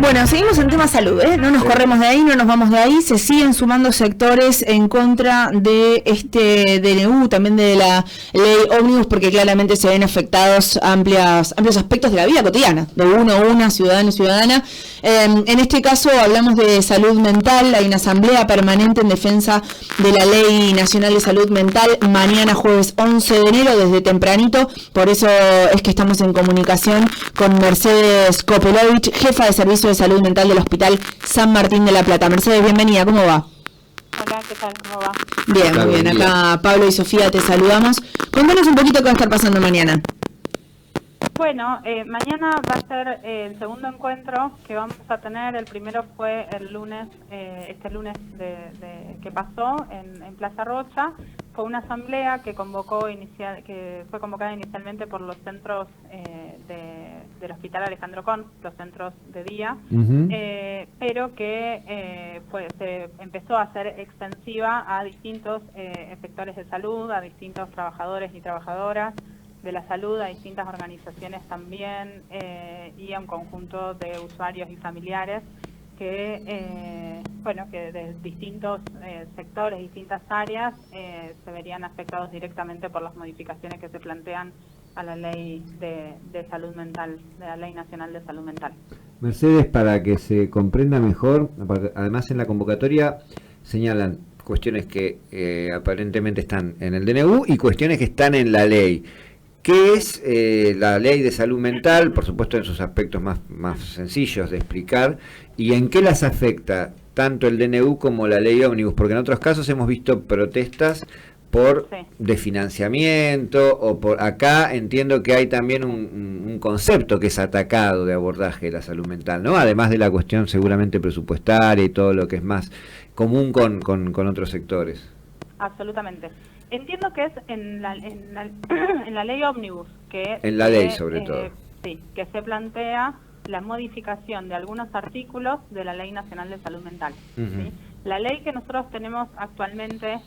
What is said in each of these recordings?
Bueno, seguimos en tema salud, ¿eh? No nos corremos de ahí, no nos vamos de ahí. Se siguen sumando sectores en contra de este DNU, también de la ley ómnibus, porque claramente se ven afectados amplios aspectos de la vida cotidiana, de uno a una, ciudadano y ciudadana. En este caso hablamos de salud mental. Hay una asamblea permanente en defensa de la Ley Nacional de Salud Mental mañana jueves 11 de enero desde tempranito. Por eso es que estamos en comunicación con Mercedes Kopelovich, jefa de Servicio de Salud Mental del Hospital San Martín de la Plata. Mercedes, bienvenida, ¿cómo va? Hola, ¿qué tal? ¿Cómo va? Bien, muy bien. Acá Pablo y Sofía te saludamos. Contanos un poquito qué va a estar pasando mañana. Bueno, mañana va a ser el segundo encuentro que vamos a tener. El primero fue el lunes, este lunes que pasó en Plaza Rocha. Fue una asamblea que fue convocada inicialmente por los centros del Hospital Alejandro Con, los centros de día, pero que se empezó a hacer extensiva a distintos sectores de salud, a distintos trabajadores y trabajadoras de la salud, a distintas organizaciones también y a un conjunto de usuarios y familiares que de distintos sectores, distintas áreas se verían afectados directamente por las modificaciones que se plantean a la ley de salud mental, de la Ley Nacional de Salud Mental. Mercedes, para que se comprenda mejor, además en la convocatoria señalan cuestiones que aparentemente están en el DNU y cuestiones que están en la ley. ¿Qué es la ley de salud mental? Por supuesto en sus aspectos más sencillos de explicar, y en qué las afecta tanto el DNU como la ley ómnibus, porque en otros casos hemos visto protestas por desfinanciamiento, o por acá entiendo que hay también un concepto que es atacado de abordaje de la salud mental, ¿no? Además de la cuestión seguramente presupuestaria y todo lo que es más común con otros sectores. Absolutamente. Entiendo que es en la ley ómnibus que en la ley sobre todo. Sí, que se plantea la modificación de algunos artículos de la Ley Nacional de Salud Mental. ¿Sí? La ley que nosotros tenemos actualmente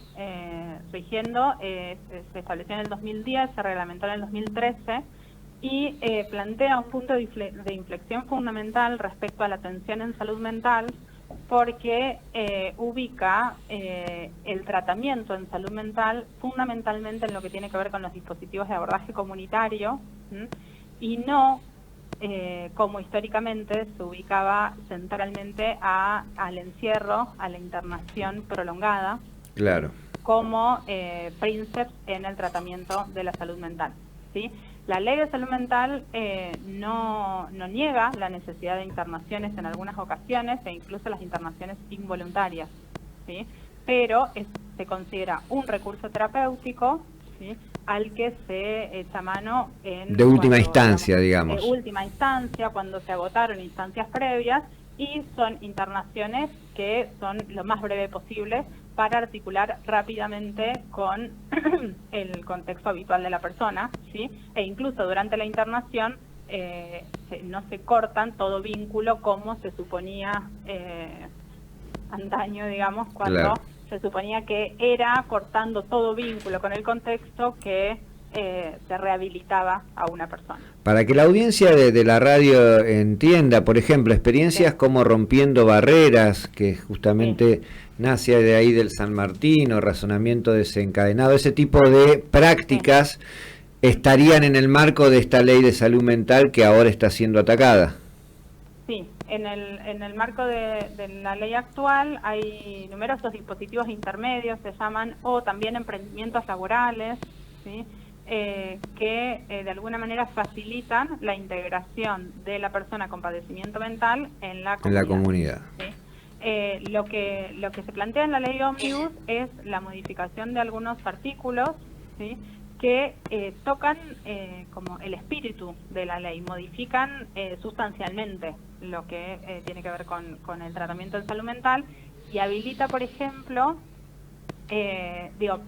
rigiendo se estableció en el 2010, se reglamentó en el 2013 y plantea un punto de inflexión fundamental respecto a la atención en salud mental, porque ubica el tratamiento en salud mental fundamentalmente en lo que tiene que ver con los dispositivos de abordaje comunitario, y no como históricamente se ubicaba centralmente al encierro, a la internación prolongada, claro, como princeps en el tratamiento de la salud mental, ¿sí? La ley de salud mental no niega la necesidad de internaciones en algunas ocasiones, e incluso las internaciones involuntarias, ¿sí? Pero se considera un recurso terapéutico, ¿sí?, al que se echa mano de última instancia, digamos. De última instancia, cuando se agotaron instancias previas, y son internaciones que son lo más breve posible para articular rápidamente con el contexto habitual de la persona, ¿sí? E incluso durante la internación no se cortan todo vínculo como se suponía antaño, digamos, cuando se suponía que era cortando todo vínculo con el contexto que se rehabilitaba a una persona. Para que la audiencia de la radio entienda, por ejemplo, experiencias como Rompiendo Barreras, que justamente nace de ahí del San Martín, o Razonamiento Desencadenado, ese tipo de prácticas estarían en el marco de esta ley de salud mental que ahora está siendo atacada. Sí, en el marco de la ley actual hay numerosos dispositivos intermedios, se llaman, o también emprendimientos laborales, ¿sí?, que de alguna manera facilitan la integración de la persona con padecimiento mental en la comunidad. ¿Sí? Lo que se plantea en la ley ómnibus es la modificación de algunos artículos, ¿sí?, que tocan como el espíritu de la ley, modifican sustancialmente lo que tiene que ver con el tratamiento en salud mental, y habilita, por ejemplo,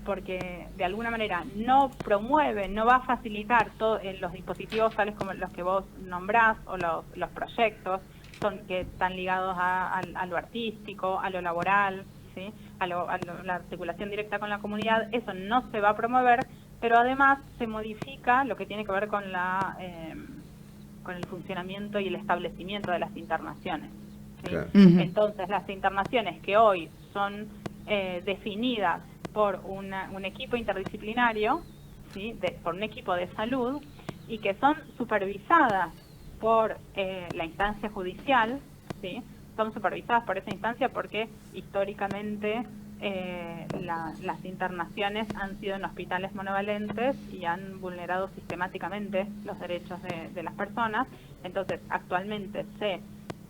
porque de alguna manera no promueve, no va a facilitar los dispositivos tales como los que vos nombrás, o los proyectos que están ligados a lo artístico, a lo laboral, ¿sí?, a la articulación directa con la comunidad. Eso no se va a promover, pero además se modifica lo que tiene que ver con el funcionamiento y el establecimiento de las internaciones. ¿sí? Claro. Entonces, las internaciones que hoy son definidas por un equipo interdisciplinario, ¿sí? Por un equipo de salud, y que son supervisadas por la instancia judicial, ¿sí? Son supervisadas por esa instancia porque históricamente las internaciones han sido en hospitales monovalentes y han vulnerado sistemáticamente los derechos de las personas. Entonces, actualmente se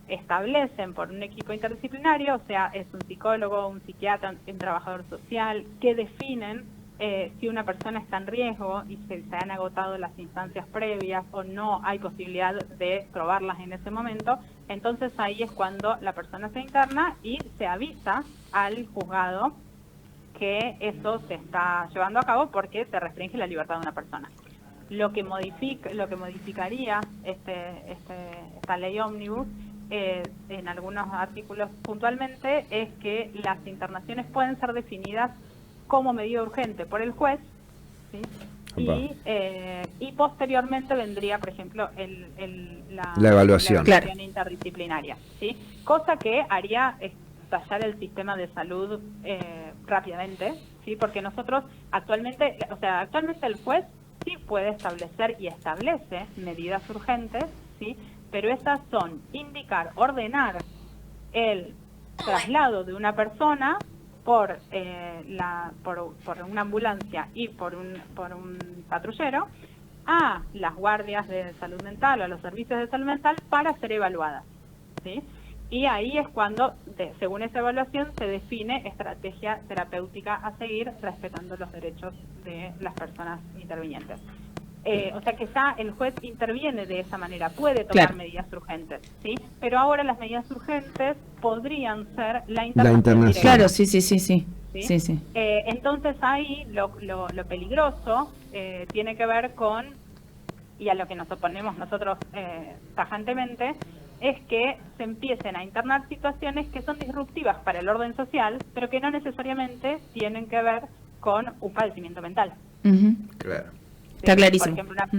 establecen por un equipo interdisciplinario, o sea, es un psicólogo, un psiquiatra, un trabajador social, que definen si una persona está en riesgo y se han agotado las instancias previas o no hay posibilidad de probarlas en ese momento. Entonces ahí es cuando la persona se interna y se avisa al juzgado que eso se está llevando a cabo porque se restringe la libertad de una persona. Lo que modificaría esta ley ómnibus en algunos artículos puntualmente es que las internaciones pueden ser definidas como medida urgente por el juez, ¿sí? Y posteriormente vendría, por ejemplo, la evaluación interdisciplinaria, ¿sí? Cosa que haría estallar el sistema de salud rápidamente, ¿sí? Porque nosotros actualmente el juez sí puede establecer y establece medidas urgentes, ¿sí? Pero esas son ordenar el traslado de una persona por una ambulancia y por un patrullero a las guardias de salud mental o a los servicios de salud mental para ser evaluadas, ¿sí? Y ahí es cuando, según esa evaluación, se define estrategia terapéutica a seguir respetando los derechos de las personas intervinientes. O sea que ya el juez interviene de esa manera, puede tomar medidas urgentes, ¿sí? Pero ahora las medidas urgentes podrían ser la internación directa. Claro, sí. Entonces ahí lo peligroso tiene que ver con, y a lo que nos oponemos nosotros tajantemente, es que se empiecen a internar situaciones que son disruptivas para el orden social, pero que no necesariamente tienen que ver con un padecimiento mental. Claro. Está clarísimo. Por ejemplo,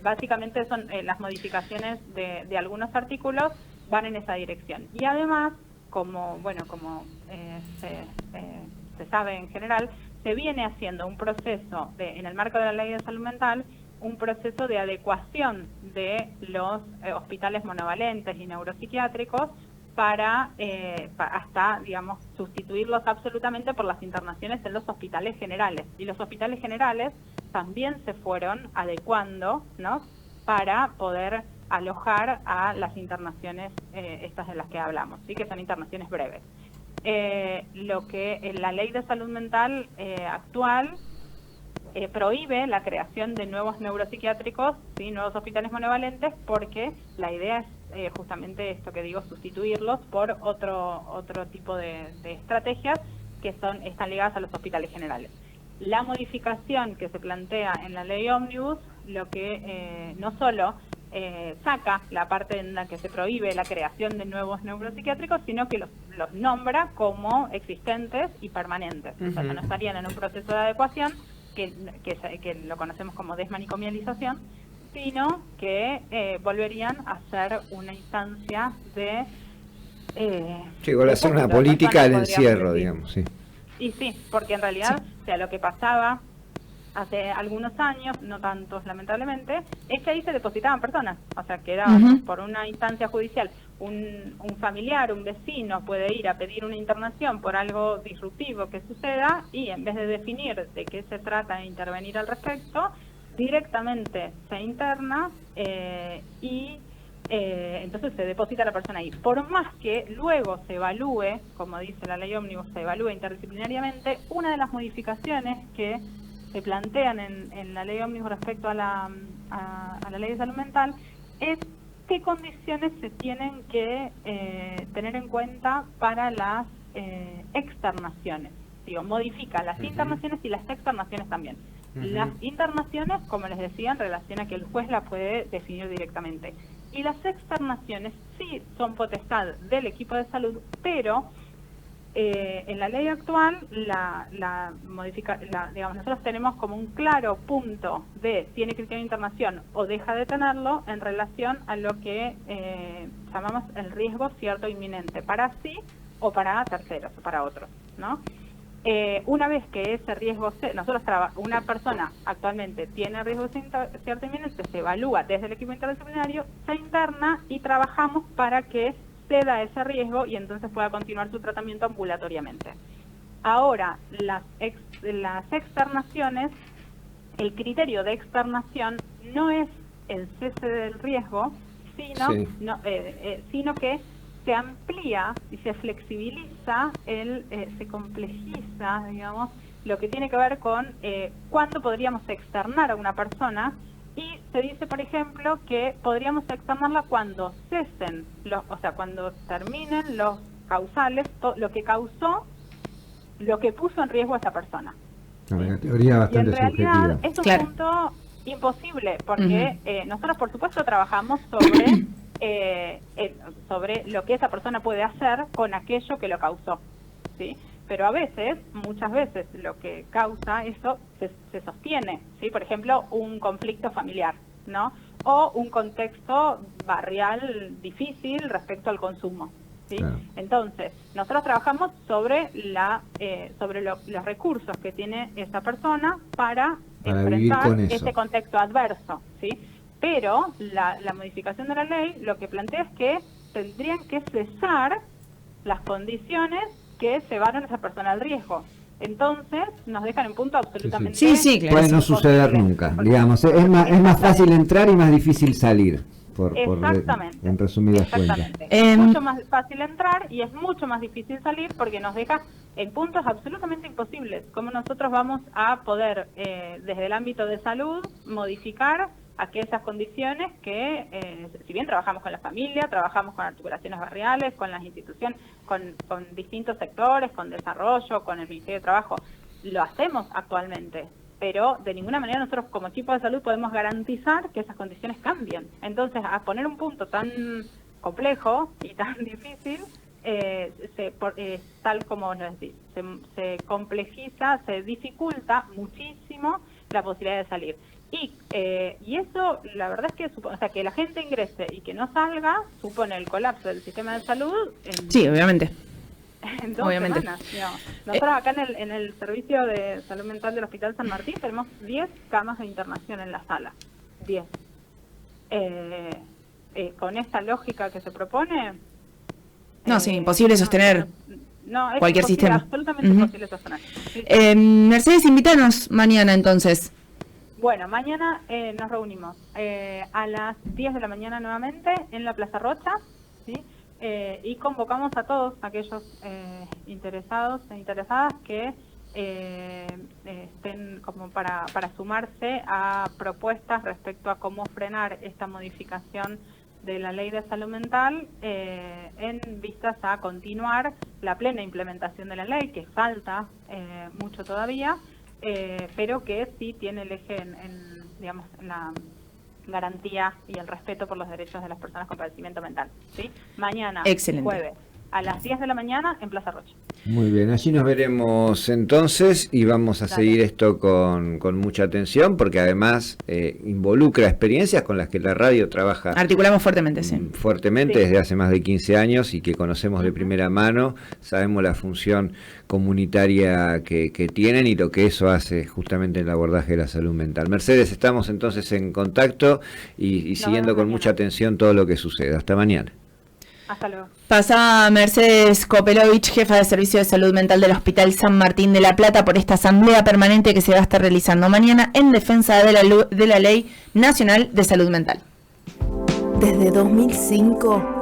básicamente son las modificaciones de algunos artículos van en esa dirección. Y además, como se sabe en general, se viene haciendo un proceso en el marco de la Ley de Salud Mental, un proceso de adecuación de los hospitales monovalentes y neuropsiquiátricos para hasta, digamos, sustituirlos absolutamente por las internaciones en los hospitales generales. Y los hospitales generales también se fueron adecuando, ¿no?, para poder alojar a las internaciones estas de las que hablamos, ¿sí?, que son internaciones breves. Lo que en la Ley de Salud Mental actual prohíbe la creación de nuevos neuropsiquiátricos, ¿sí?, nuevos hospitales monovalentes, porque la idea es justamente esto que digo, sustituirlos por otro tipo de estrategias que están ligadas a los hospitales generales. La modificación que se plantea en la ley ómnibus, lo que no solo saca la parte en la que se prohíbe la creación de nuevos neuropsiquiátricos, sino que los nombra como existentes y permanentes. O sea, no estarían en un proceso de adecuación, que lo conocemos como desmanicomialización, sino que volverían a ser una instancia de... llegó a ser una política del encierro, digamos, sí. Y sí, porque en realidad, o sea, lo que pasaba hace algunos años, no tantos lamentablemente, es que ahí se depositaban personas, o sea, que era por una instancia judicial, un familiar, un vecino puede ir a pedir una internación por algo disruptivo que suceda y en vez de definir de qué se trata e intervenir al respecto, directamente se interna y entonces se deposita a la persona ahí. Por más que luego se evalúe, como dice la ley ómnibus, se evalúe interdisciplinariamente, una de las modificaciones que se plantean en la ley ómnibus respecto a la ley de salud mental es qué condiciones se tienen que tener en cuenta para las externaciones. Digo, modifica las internaciones y las externaciones también. Las internaciones, como les decía, en relación a que el juez la puede definir directamente. Y las externaciones sí son potestad del equipo de salud, pero En la ley actual, digamos, nosotros tenemos como un claro punto de tiene criterio de internación o deja de tenerlo en relación a lo que llamamos el riesgo cierto inminente, para sí o para terceros o para otros, ¿no? Una vez que ese riesgo, una persona actualmente tiene riesgo cierto inminente, se evalúa desde el equipo interdisciplinario, se interna y trabajamos para que ceda ese riesgo y entonces pueda continuar su tratamiento ambulatoriamente. Ahora, las externaciones, el criterio de externación no es el cese del riesgo, sino que se amplía y se flexibiliza, se complejiza, digamos, lo que tiene que ver con cuándo podríamos externar a una persona, y se dice, por ejemplo, que podríamos externarla cuando cesen, cuando terminen los causales, lo que causó, lo que puso en riesgo a esa persona. Una teoría bastante y en realidad subjetiva. es un punto imposible, porque nosotros, por supuesto, trabajamos sobre lo que esa persona puede hacer con aquello que lo causó, ¿sí? Pero a veces, muchas veces, lo que causa eso se sostiene, ¿sí? Por ejemplo, un conflicto familiar, ¿no? O un contexto barrial difícil respecto al consumo, ¿sí? Claro. Entonces, nosotros trabajamos sobre los recursos que tiene esa persona para enfrentar ese contexto adverso, ¿sí? Pero la modificación de la ley lo que plantea es que tendrían que cesar las condiciones que llevaron a esa persona al riesgo. Entonces, nos dejan en punto absolutamente... Sí, claro. Puede no suceder nunca, digamos. Es más fácil entrar y más difícil salir, exactamente. En resumidas cuentas. Es mucho más fácil entrar y es mucho más difícil salir, porque nos deja en puntos absolutamente imposibles. ¿Cómo nosotros vamos a poder, desde el ámbito de salud, modificar aquellas condiciones que, si bien trabajamos con la familia, trabajamos con articulaciones barriales, con las instituciones, con distintos sectores, con desarrollo, con el Ministerio de Trabajo, lo hacemos actualmente, pero de ninguna manera nosotros como equipo de salud podemos garantizar que esas condiciones cambien. Entonces, a poner un punto tan complejo y tan difícil, tal como nos decís, se complejiza, se dificulta muchísimo la posibilidad de salir. Y eso, la verdad es que que la gente ingrese y que no salga, supone el colapso del sistema de salud. Sí, obviamente. En 2 semanas, digamos. Nosotros acá en el Servicio de Salud Mental del Hospital San Martín tenemos 10 camas de internación en la sala. 10. Con esta lógica que se propone... No, sí, imposible sostener cualquier sistema. Absolutamente imposible sostener. Sí. Mercedes, invítanos mañana entonces. Bueno, mañana nos reunimos a las 10 de la mañana nuevamente en la Plaza Rocha, ¿sí? Y convocamos a todos aquellos interesados e interesadas que estén como para sumarse a propuestas respecto a cómo frenar esta modificación de la Ley de Salud Mental en vistas a continuar la plena implementación de la ley, que falta mucho todavía, pero que sí tiene el eje en la garantía y el respeto por los derechos de las personas con padecimiento mental, ¿sí? Mañana, excelente, jueves, a las 10 de la mañana en Plaza Rocha. Muy bien, allí nos veremos entonces y vamos a seguir esto con mucha atención, porque además involucra experiencias con las que la radio trabaja. Articulamos fuertemente, sí. Fuertemente, desde hace más de 15 años y que conocemos de primera mano, sabemos la función comunitaria que tienen y lo que eso hace justamente en el abordaje de la salud mental. Mercedes, estamos entonces en contacto y siguiendo con mucha atención todo lo que suceda. Hasta mañana. Hasta luego. Pasa Mercedes Kopelovich, jefa de Servicio de Salud Mental del Hospital San Martín de la Plata, por esta asamblea permanente que se va a estar realizando mañana en defensa de la Ley Nacional de Salud Mental. Desde 2005...